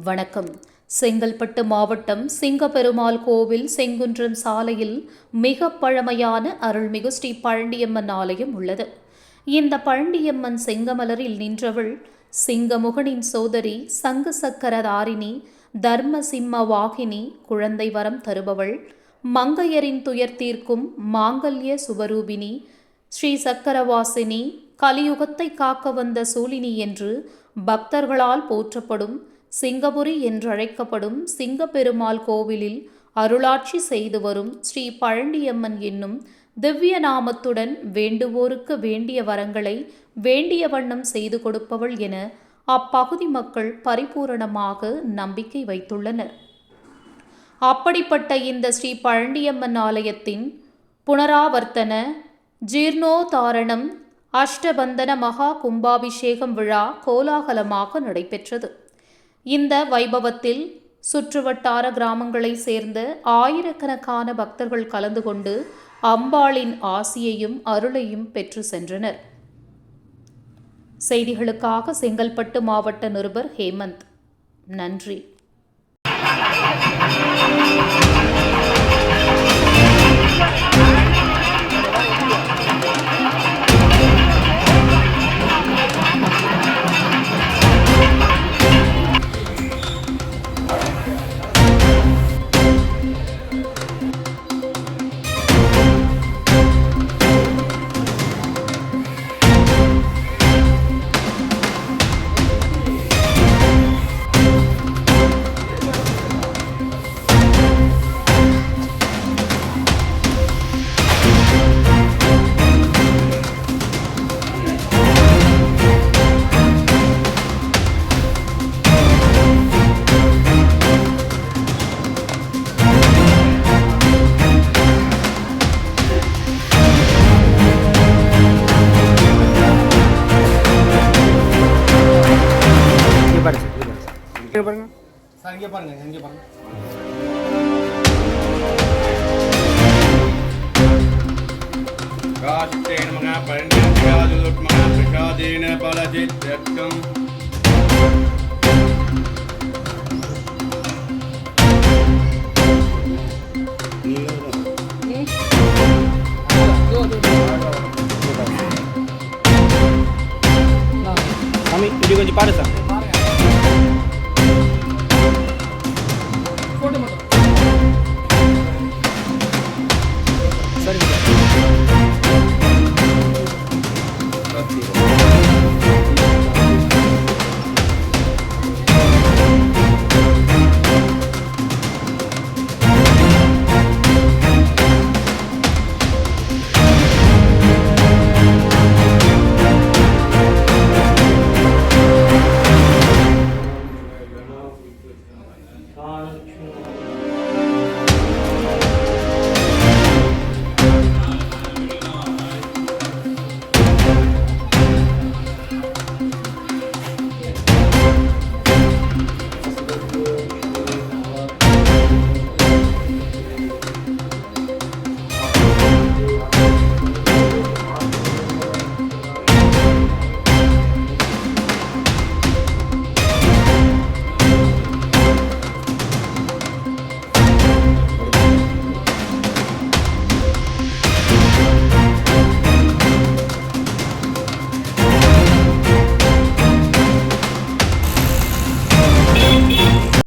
வணக்கம். செங்கல்பட்டு மாவட்டம் சிங்கப்பெருமாள் கோவில் செங்குன்றம் சாலையில் மிக பழமையான அருள்மிகு ஸ்ரீ பழண்டியம்மன் ஆலயம் உள்ளது. இந்த பழண்டியம்மன் செங்கமலரில் நின்றவள் சிங்கமுகனின் சோதரி, சங்கு சக்கரதாரிணி, தர்ம சிம்ம வாகினி, குழந்தை வரம் தருபவள், மங்கையரின் துயர் தீர்க்கும் மாங்கல்ய சுவரூபிணி, ஸ்ரீ சக்கரவாசினி, கலியுகத்தை காக்க வந்த சூலினி என்று பக்தர்களால் போற்றப்படும் சிங்கபுரி என்றழைக்கப்படும் சிங்கப்பெருமாள் கோவிலில் அருளாட்சி செய்து வரும் ஸ்ரீ பழண்டியம்மன் என்னும் திவ்ய நாமத்துடன் வேண்டுவோருக்கு வேண்டிய வரங்களை வேண்டிய வண்ணம் செய்து கொடுப்பவள் என அப்பகுதி மக்கள் பரிபூரணமாக நம்பிக்கை வைத்துள்ளனர். அப்படிப்பட்ட இந்த ஸ்ரீ பழண்டியம்மன் ஆலயத்தின் புனராவர்த்தன ஜீர்ணோதாரணம் அஷ்டபந்தன மகா கும்பாபிஷேகம் விழா கோலாகலமாக நடைபெற்றது. இந்த வைபவத்தில் சுற்றுவட்டார கிராமங்களை சேர்ந்த ஆயிரக்கணக்கான பக்தர்கள் கலந்து கொண்டு அம்பாளின் ஆசியையும் அருளையும் பெற்று சென்றனர். செய்திகளுக்காக செங்கல்பட்டு மாவட்ட நிருபர் ஹேமந்த். நன்றி. பாருங்க சார், இங்கே பாருங்க. காஷ்டேன மகா பரண்யம் ஜாதுத்மனா பிரசாதேன பலஜித்யக்கம்